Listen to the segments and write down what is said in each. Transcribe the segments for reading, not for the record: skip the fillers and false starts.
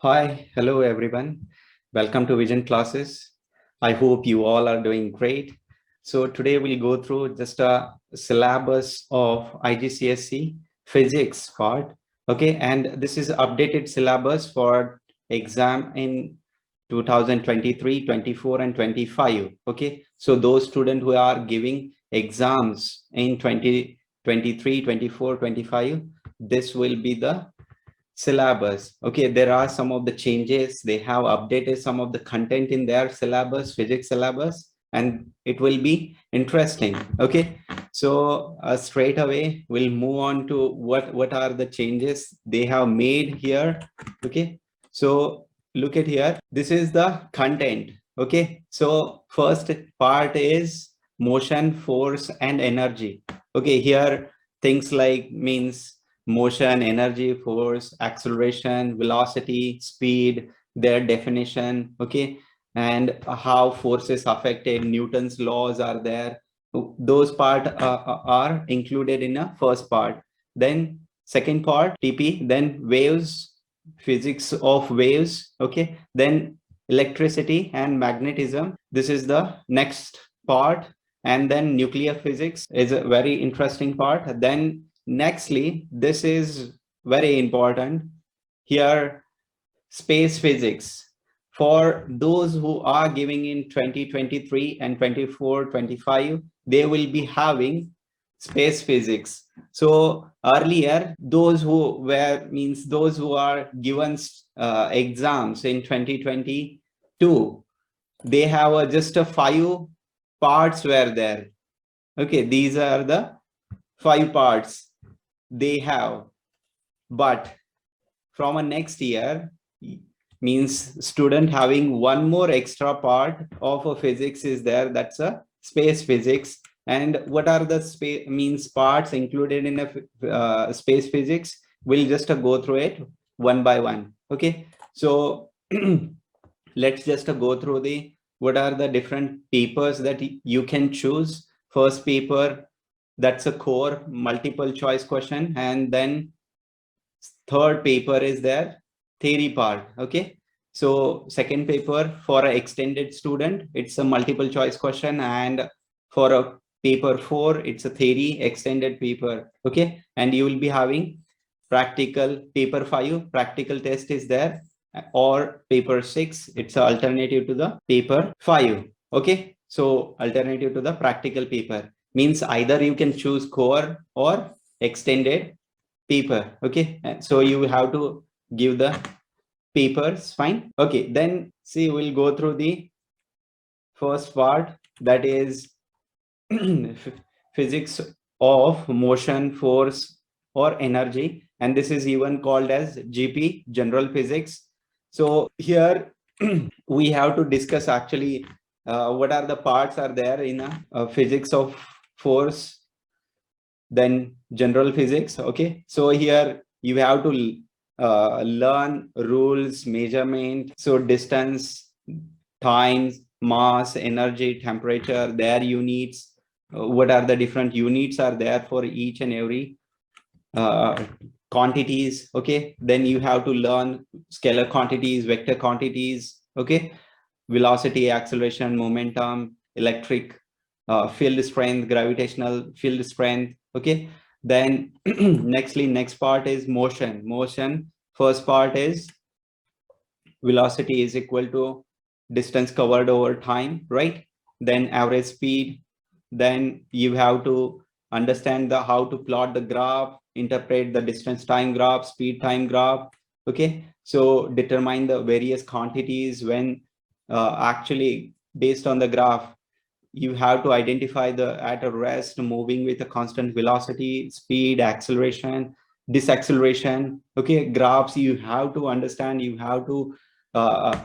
Hi, hello everyone. Welcome to Vision classes. I hope you all are doing great. So today we'll go through just a syllabus of IGCSE physics part. Okay, and this is updated syllabus for exam in 2023, 24, and 25. Okay, so those students who are giving exams in 2023, 24, 25, this will be the syllabus. Okay, there are some of the changes. They have updated some of the content in their syllabus, physics syllabus, and it will be interesting. Okay, so straight away we'll move on to what are the changes they have made here. Okay, so look at here, this is the content. Okay, so first part is motion, force, and energy. Okay, here things like means motion, energy, force, acceleration, velocity, speed, their definition. Okay, and how forces affected, Newton's laws are there. Those part are included in a first part. Then second part, TP, then waves, physics of waves. Okay, then electricity and magnetism. This is the next part. And then nuclear physics is a very interesting part. Then nextly, this is very important here, space physics. For those who are giving in 2023 and 24, 25, they will be having space physics. So earlier, those who were means those who are given exams in 2022, they have just a 5 parts were there. Okay, these are the 5 parts they have, but from a next year means student having one more extra part of a physics is there, that's a space physics. And what are the space means parts included in a space physics, we'll just go through it one by one. Okay, so let's just go through the what are the different papers that you can choose. First paper, that's a core multiple choice question, and then third paper is their theory part. Okay, so second paper for an extended student, it's a multiple choice question, and for a paper 4, it's a theory extended paper. Okay, and you will be having practical paper 5, practical test is there, or paper 6, it's an alternative to the paper 5. Okay, so alternative to the practical paper means either you can choose core or extended paper. Okay, so you have to give the papers. Fine. Okay, then see, we'll go through the first part, that is physics of motion, force, or energy, and this is even called as GP, general physics. So here we have to discuss actually what are the parts are there in a physics of force, then general physics. Okay, so here you have to learn rules, measurement, so distance, times, mass, energy, temperature, their units, what are the different units are there for each and every quantities. Okay, then you have to learn scalar quantities, vector quantities. Okay, velocity, acceleration, momentum, electric field strength, gravitational field strength. Okay, then next part is motion. First part is velocity is equal to distance covered over time, right? Then average speed. Then you have to understand the how to plot the graph, interpret the distance time graph, speed time graph. Okay, so determine the various quantities when actually based on the graph you have to identify the at a rest moving with a constant velocity, speed, acceleration, deceleration. Okay, graphs you have to understand, you have to uh,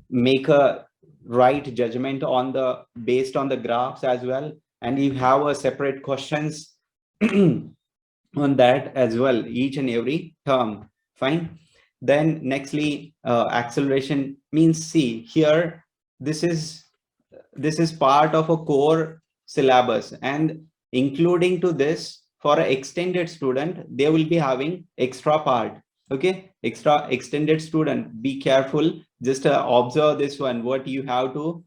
make a right judgment on the based on the graphs as well, and you have a separate questions on that as well, each and every term. Fine. Then nextly acceleration means, see here, this is part of a core syllabus, and including to this for an extended student they will be having extra part. Okay, extra extended student, be careful. Just observe this one, what you have to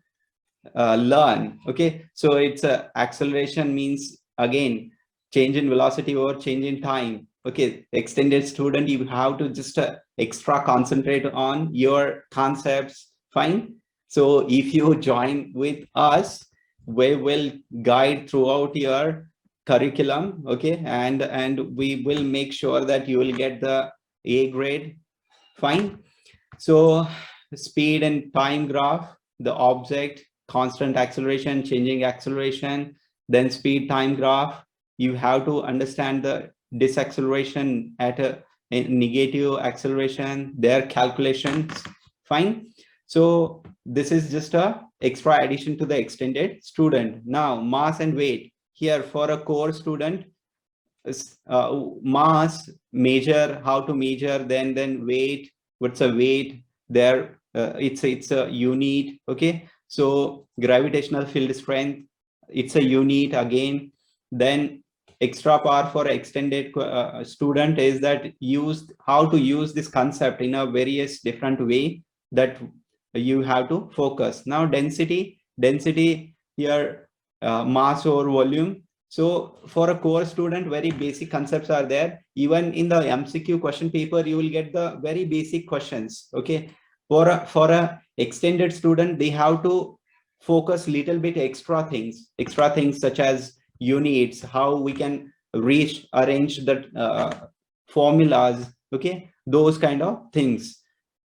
learn. Okay, so it's acceleration means again change in velocity or change in time. Okay, extended student, you have to just extra concentrate on your concepts. Fine. So if you join with us, we will guide throughout your curriculum. Okay, and we will make sure that you will get the A grade. Fine. So speed and time graph, the object, constant acceleration, changing acceleration, then speed time graph. You have to understand the disacceleration at a negative acceleration, their calculations. Fine. So this is just a extra addition to the extended student. Now mass and weight. Here for a core student, mass, measure, how to measure, then weight, what's a weight there, it's a unit. Okay, so gravitational field strength, it's a unit again. Then extra power for extended student is that used how to use this concept in a various different way that you have to focus. Now density here, mass or volume. So for a core student, very basic concepts are there. Even in the MCQ question paper, you will get the very basic questions. Okay, for a extended student, they have to focus little bit extra things such as units, how we can arrange the formulas. Okay, those kind of things.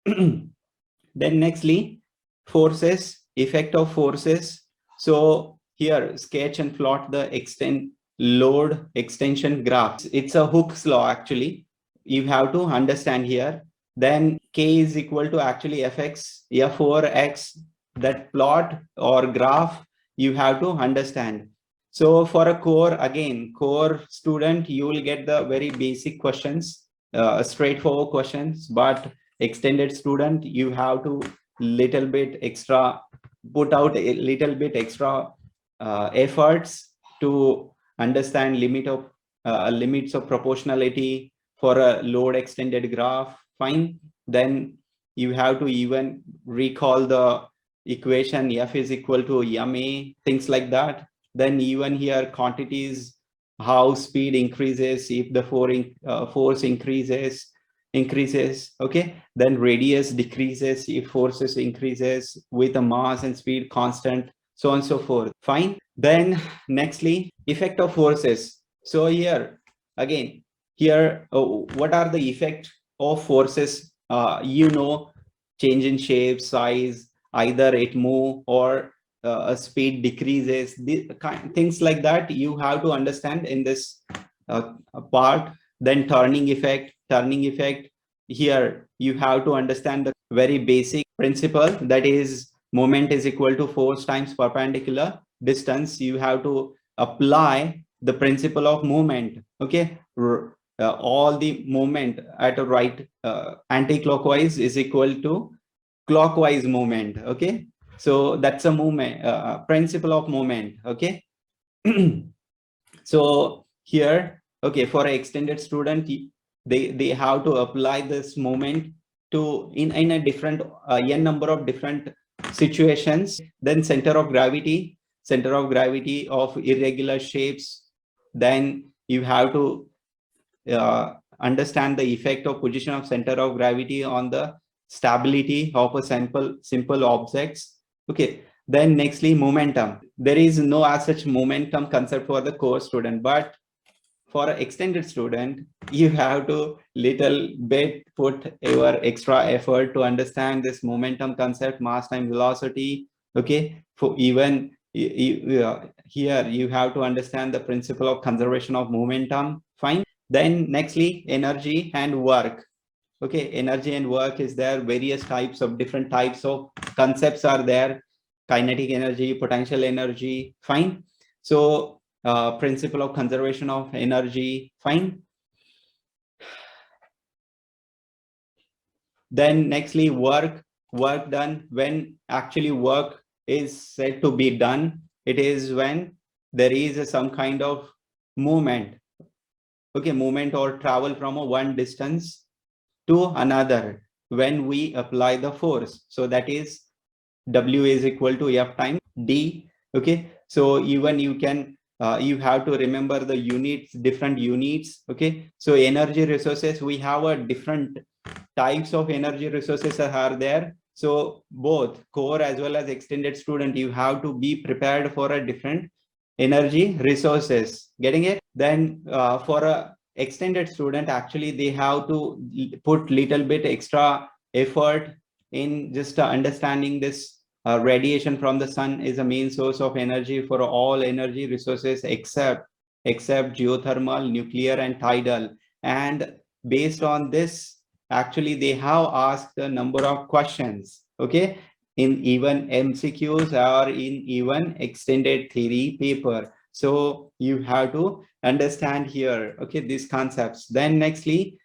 Then nextly, forces, effect of forces. So here sketch and plot the load extension graph. It's a Hooke's law actually. You have to understand here. Then K is equal to actually Fx, F over X, that plot or graph you have to understand. So for a core, again, core student, you will get the very basic questions, straightforward questions, but extended student, you have to little bit extra, put out a little bit extra efforts to understand limits of proportionality for a load extended graph. Fine. Then you have to even recall the equation F is equal to ma, things like that. Then even here quantities, how speed increases if the force increases. Okay, then radius decreases if forces increases with the mass and speed constant, so on and so forth. Fine. Then nextly, effect of forces. So here again, here what are the effect of forces? Change in shape, size, either it move or speed decreases, things like that you have to understand in this part. Then turning effect, here you have to understand the very basic principle, that is moment is equal to force times perpendicular distance. You have to apply the principle of movement. Okay, all the movement at a right anti-clockwise is equal to clockwise movement. Okay, so that's a movement principle of moment. Okay. So here, okay, for an extended student, they have to apply this moment to in a different n number of different situations. Then center of gravity of irregular shapes. Then you have to understand the effect of position of center of gravity on the stability of a simple objects. Okay, then nextly momentum. There is no as such momentum concept for the core student, but for an extended student, you have to little bit put your extra effort to understand this momentum concept, mass time velocity. Okay, for even here you have to understand the principle of conservation of momentum. Fine. Then nextly, energy and work. Okay, energy and work is there. Various types of different types of concepts are there. Kinetic energy, potential energy. Fine. So principle of conservation of energy. Fine. Then nextly, work done. When actually work is said to be done, it is when there is some kind of movement. Okay, movement or travel from a one distance. to another when we apply the force. So that is W is equal to F times D. Okay, so even you can you have to remember the units, different units. Okay, so energy resources, we have a different types of energy resources are there. So both core as well as extended student, you have to be prepared for a different energy resources. Getting it? Then for a extended student, actually they have to put little bit extra effort in just understanding this radiation from the sun is a main source of energy for all energy resources except geothermal, nuclear, and tidal. And based on this, actually they have asked a number of questions, okay, in even MCQs or in even extended theory paper. So you have to understand here, okay, these concepts. Then nextly,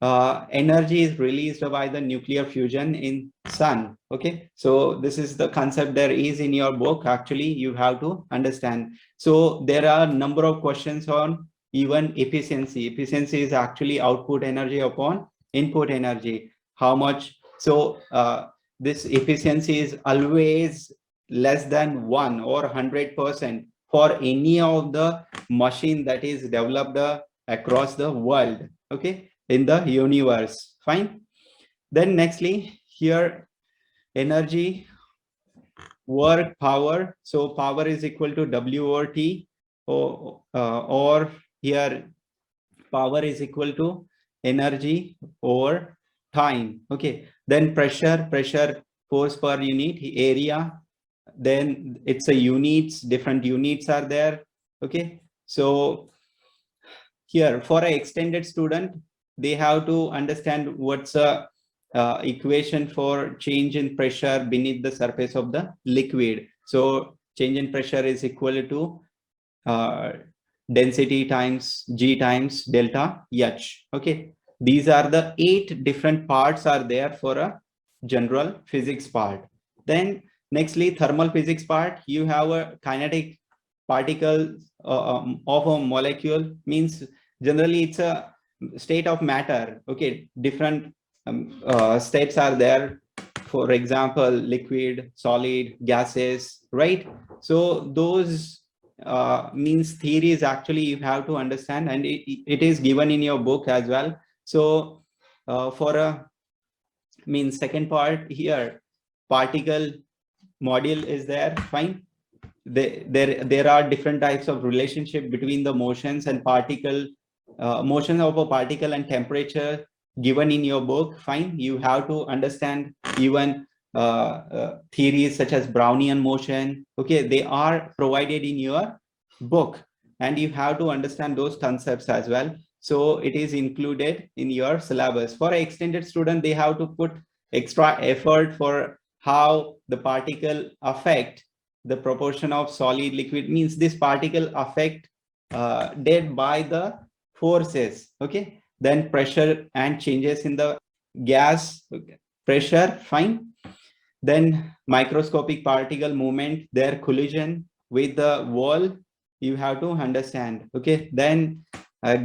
energy is released by the nuclear fusion in sun. Okay, so this is the concept there is in your book. Actually you have to understand. So there are a number of questions on even efficiency is actually output energy upon input energy, how much. So this efficiency is always less than 1 or 100% for any of the machine that is developed across the world, okay, in the universe. Fine. Then nextly, here energy, work, power. So power is equal to W over T, or here power is equal to energy over time. Okay. Then pressure, force per unit area. Then it's a units, different units are there. Okay. So here for an extended student, they have to understand what's a equation for change in pressure beneath the surface of the liquid. So change in pressure is equal to uh, density times G times delta H. Okay, these are the 8 different parts are there for a general physics part. Then nextly, thermal physics part, you have a kinetic particle of a molecule, means generally it's a state of matter. Okay, different states are there. For example, liquid, solid, gases, right? So those means theories actually you have to understand, and it is given in your book as well. So for a means second part here, particle module is there. Fine. There are different types of relationship between the motions and particle, motion of a particle and temperature given in your book. Fine, you have to understand even theories such as Brownian motion. Okay, they are provided in your book, and you have to understand those concepts as well. So it is included in your syllabus. For an extended student, they have to put extra effort for how the particle affect the proportion of solid liquid, means this particle affect dead by the forces. Okay, then pressure and changes in the gas pressure. Fine. Then microscopic particle movement, their collision with the wall, you have to understand. Okay, then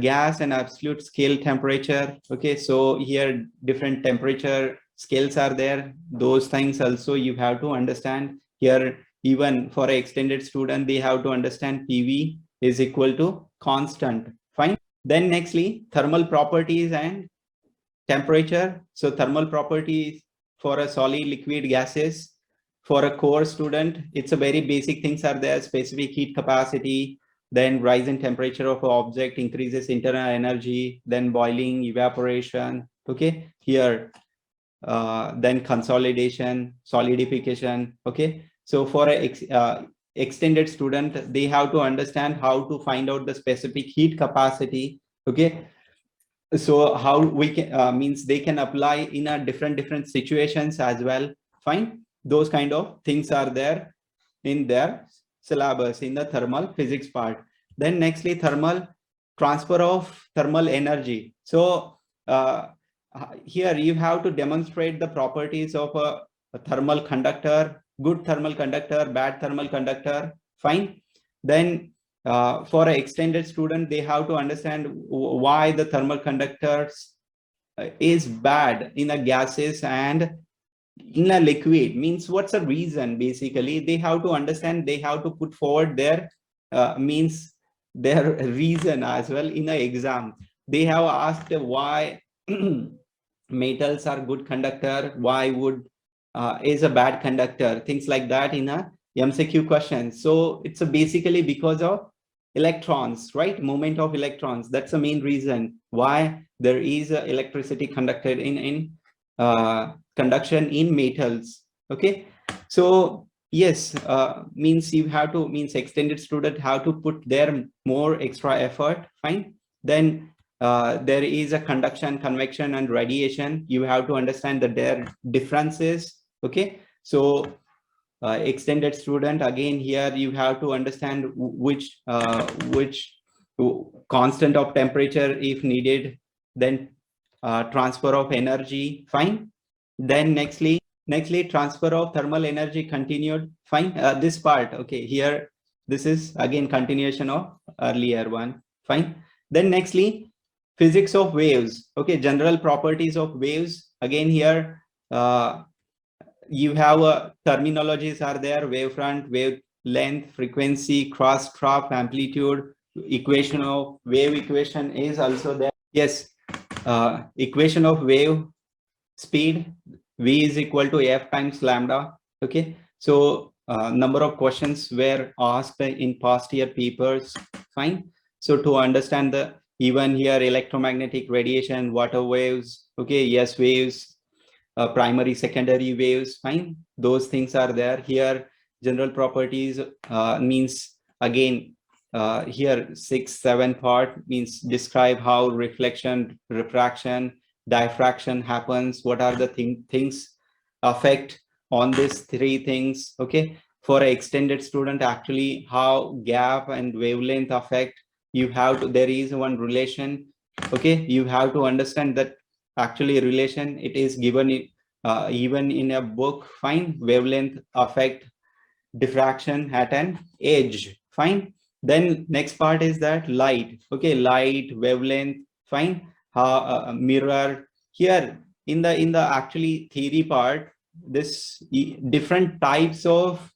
gas and absolute scale temperature. Okay, so here different temperature scales are there. Those things also you have to understand. Here even for an extended student, they have to understand PV is equal to constant. Fine. Then nextly, thermal properties and temperature. So thermal properties for a solid, liquid, gases. For a core student, it's a very basic things are there: specific heat capacity, then rise in temperature of an object increases internal energy, then boiling, evaporation. Okay, here then consolidation, solidification. Okay, so for a extended student, they have to understand how to find out the specific heat capacity. Okay, so how we can means they can apply in a different situations as well. Fine, those kind of things are there in their syllabus in the thermal physics part. Then nextly, thermal transfer of thermal energy. So here you have to demonstrate the properties of a thermal conductor, good thermal conductor, bad thermal conductor. Fine. Then for an extended student, they have to understand why the thermal conductors is bad in a gases and in a liquid? Means what's the reason? Basically they have to understand, they have to put forward their means their reason as well in an exam. They have asked why metals are good conductor, why wood is a bad conductor, things like that in a MCQ question. So it's basically because of electrons, right? Movement of electrons. That's the main reason why there is electricity conducted in conduction in metals. Okay, so yes, means you have to, means extended student have to put their more extra effort. Fine. Then there is a conduction, convection, and radiation. You have to understand that their differences. Okay, so extended student, again here you have to understand which constant of temperature if needed, then transfer of energy. Fine. Then nextly transfer of thermal energy continued. Fine. This part, okay, here this is again continuation of earlier one. Fine. Then nextly physics of waves. Okay, general properties of waves. Again here you have terminologies are there: wavefront, wavelength, frequency, cross trough, amplitude. Equation of wave equation is also there. Yes, equation of wave speed, v is equal to f times lambda. Okay, so number of questions were asked in past year papers. Fine. So to understand the, even here electromagnetic radiation, water waves, okay, yes, waves, primary secondary waves. Fine, those things are there. Here general properties means again here 6-7 part means describe how reflection, refraction, diffraction happens, what are the things affect on these three things. Okay, for an extended student, actually how gap and wavelength affect, you have to, there is one relation. Okay, you have to understand that actually relation, it is given even in a book. Fine. Wavelength affect diffraction at an edge. Fine. Then next part is that light. Okay, light, wavelength. Fine. Mirror. Here in the actually theory part, this different types of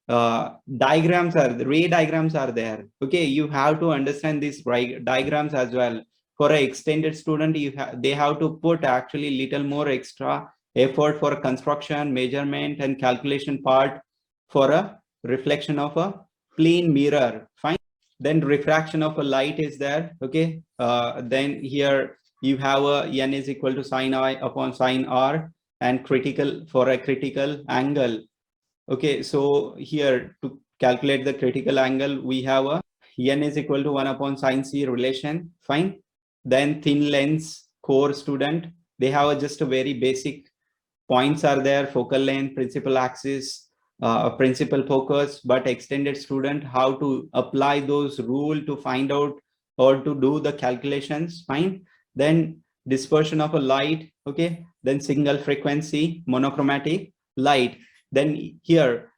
diagrams are, the ray diagrams are there. Okay, you have to understand these diagrams as well. For an extended student, they have to put actually little more extra effort for construction, measurement, and calculation part for a reflection of a plane mirror. Fine. Then refraction of a light is there. Okay, then here you have a n is equal to sine I upon sine r, and critical, for a critical angle. Okay, so here to calculate the critical angle, we have a n is equal to 1 upon sine c relation. Fine. Then thin lens core student, they have just a very basic points are there: focal length, principal axis, principal focus. But extended student, how to apply those rule to find out or to do the calculations. Fine. Then dispersion of a light. Okay, then signal frequency, monochromatic light. Then here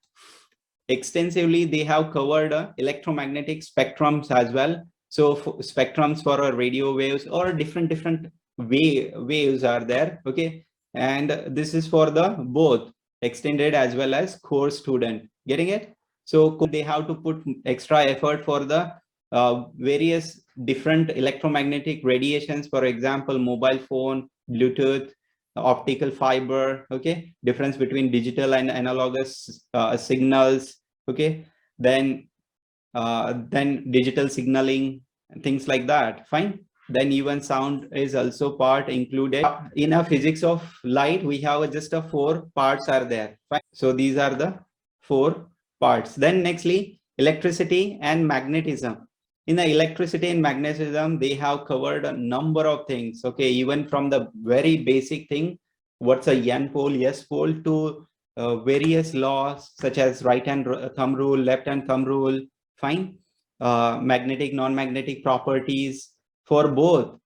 extensively they have covered electromagnetic spectrums as well. So spectrums for radio waves or different waves are there. Okay, and this is for the both extended as well as core student. Getting it? So they have to put extra effort for the various different electromagnetic radiations. For example, mobile phone, Bluetooth, optical fiber. Okay, difference between digital and analogous signals. Okay, then digital signaling, things like that. Fine. Then even sound is also part included. In a physics of light, we have just a 4 parts are there. Fine. So these are the 4 parts. Then nextly, electricity and magnetism. In the electricity and magnetism, they have covered a number of things. Okay, even from the very basic thing, what's a n pole, s pole, to various laws such as right hand thumb rule, left hand thumb rule. Fine. Magnetic, non-magnetic properties for both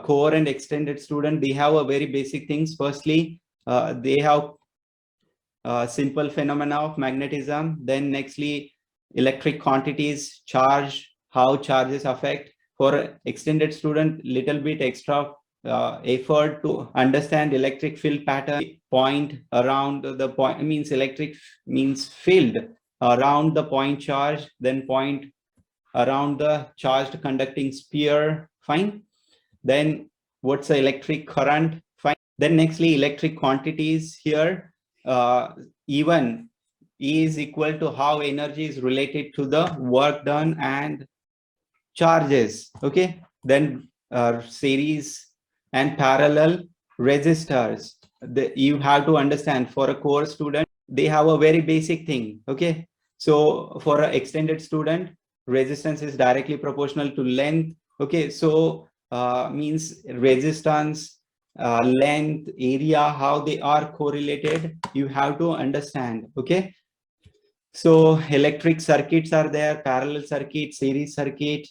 core and extended student. They have a very basic things. Firstly, they have simple phenomena of magnetism. Then nextly, electric quantities, charge, how charges affect. For extended student, little bit extra effort to understand electric field pattern, point around the point, means electric means field around the point charge, then point around the charged conducting sphere, fine. Then what's the electric current, fine. Then nextly electric quantities here, even E is equal to how energy is related to the work done and charges, okay. Then series and parallel resistors. You have to understand, for a core student they have a very basic thing, okay. So for an extended student, resistance is directly proportional to length, okay. So means resistance, length, area, how they are correlated, you have to understand, okay. So electric circuits are there, parallel circuit, series circuit.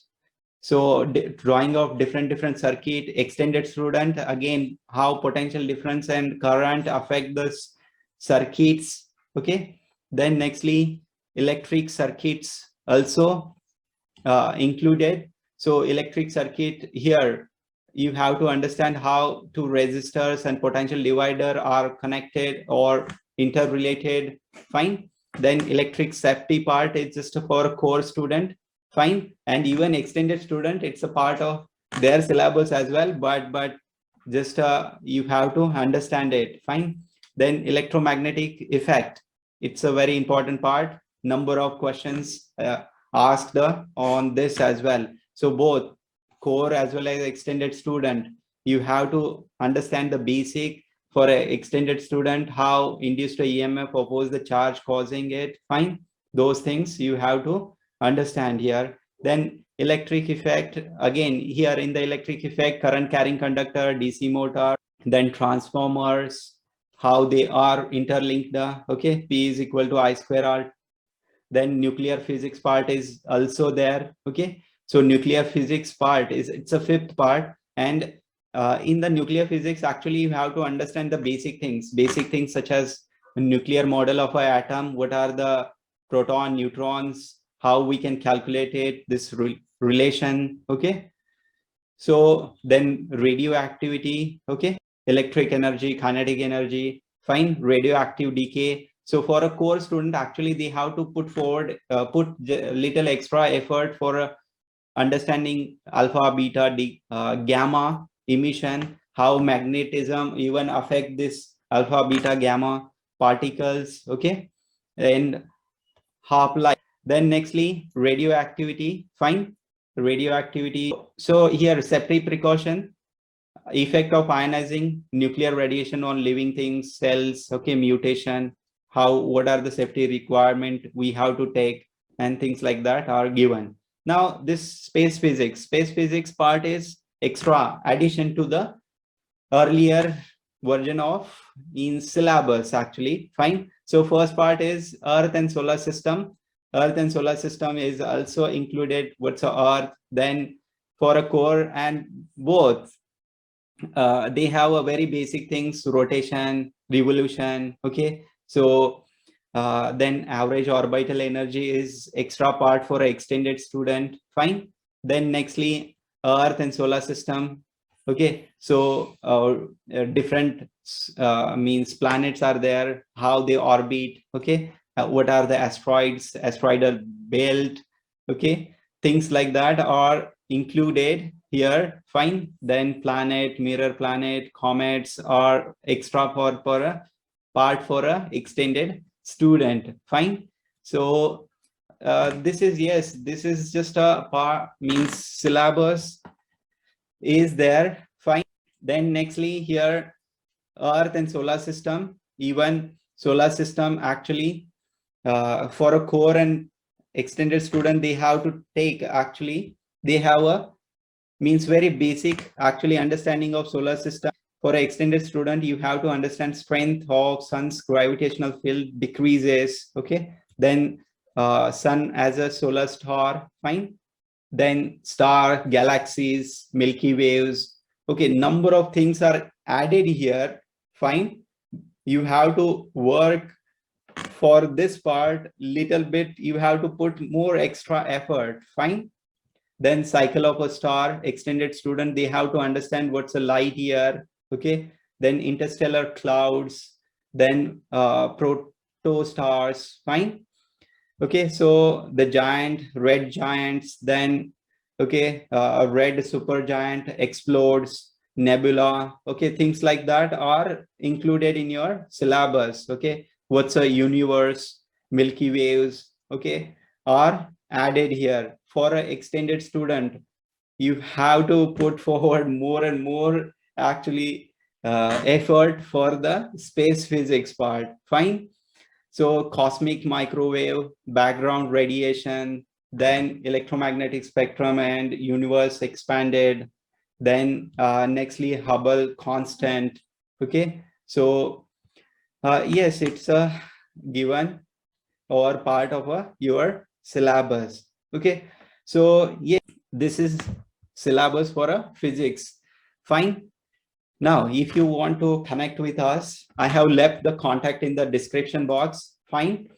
So drawing of different circuit, extended student, again, how potential difference and current affect the circuits, okay. Then nextly electric circuits also included. So electric circuit here, you have to understand how two resistors and potential divider are connected or interrelated, fine. Then electric safety part is just for a core student, fine. And even extended student, it's a part of their syllabus as well, but just you have to understand it, fine. Then electromagnetic effect, it's a very important part, number of questions asked on this as well. So both core as well as extended student, you have to understand the basic. For an extended student, how induced EMF oppose the charge causing it, fine. Those things you have to understand here. Then electric effect, again here in the electric effect, current carrying conductor, DC motor, then transformers, how they are interlinked, okay. P is equal to I square R. Then nuclear physics part is also there, okay. So nuclear physics part is, it's a fifth part. And in the nuclear physics, actually you have to understand the basic things such as nuclear model of an atom, what are the proton, neutrons, how we can calculate it, this relation, okay. So then radioactivity, okay, electric energy, kinetic energy, fine, radioactive decay. So for a core student, actually they have to put forward, put little extra effort for understanding alpha, beta, gamma emission, how magnetism even affect this alpha, beta, gamma particles, okay. And half-life. Then nextly radioactivity, fine, radioactivity. So here safety precaution, effect of ionizing nuclear radiation on living things, cells, okay, mutation, how, what are the safety requirement we have to take, and things like that are given. Now this space physics part is extra addition to the earlier version of in syllabus, actually, fine. So first part is earth and solar system. Earth and solar system is also included, what's a earth. Then for a core, and both they have a very basic things, rotation, revolution, okay. So then average orbital energy is extra part for an extended student, fine. Then nextly earth and solar system, okay. So different means planets are there, how they orbit, okay. What are the asteroids, asteroidal belt, okay. Things like that are included here, fine. Then planet, mirror planet, comets are extra for a part for a extended student, fine. So this is, yes, this is just a part, means syllabus is there, fine. Then nextly here earth and solar system, even solar system, actually for a core and extended student, they have to take, actually they have a, means very basic actually understanding of solar system. For an extended student, you have to understand strength of sun's gravitational field decreases, okay. Then sun as a solar star, fine. Then star, galaxies, milky waves, okay, number of things are added here, fine. You have to work for this part little bit, you have to put more extra effort, fine. Then cycle of a star, extended student, they have to understand what's a light year. Okay, then interstellar clouds, then protostars. Fine. Okay, so the giant, red giants, then okay, a red supergiant explodes, nebula. Okay, things like that are included in your syllabus. Okay, what's a universe, Milky Waves, okay, are added here. For an extended student, you have to put forward more and more actually effort for the space physics part. Fine. So cosmic microwave, background radiation, then electromagnetic spectrum and universe expanded, then nextly Hubble constant. Okay, so yes, it's a given or part of your syllabus. Okay, so yes, this is syllabus for a physics. Fine. Now, if you want to connect with us, I have left the contact in the description box. Fine.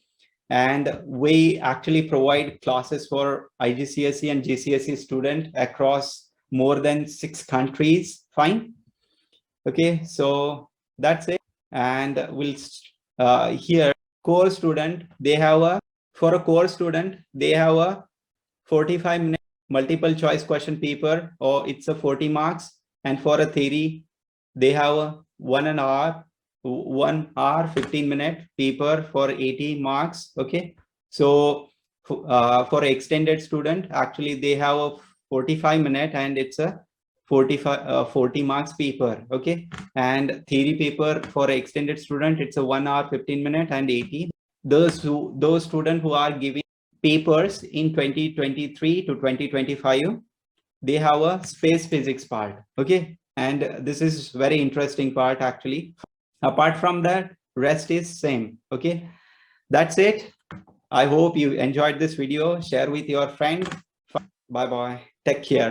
And we actually provide classes for IGCSE and GCSE student across more than 6 countries. Fine. Okay, so that's it. And we'll here core student, they have a, for a core student, they have a 45-minute multiple choice question paper, or it's a 40 marks. And for a theory, they have a 1 hour 15-minute paper for 80 marks. Okay, so for extended student, actually they have a 45-minute and it's a 40 marks paper. Okay, and theory paper for extended student, it's a 1 hour 15-minute and 80. Those students who are giving papers in 2023 to 2025, they have a space physics part. Okay, and this is very interesting part actually. Apart from that, rest is same. Okay, that's it. I hope you enjoyed this video. Share with your friend. Bye bye, take care.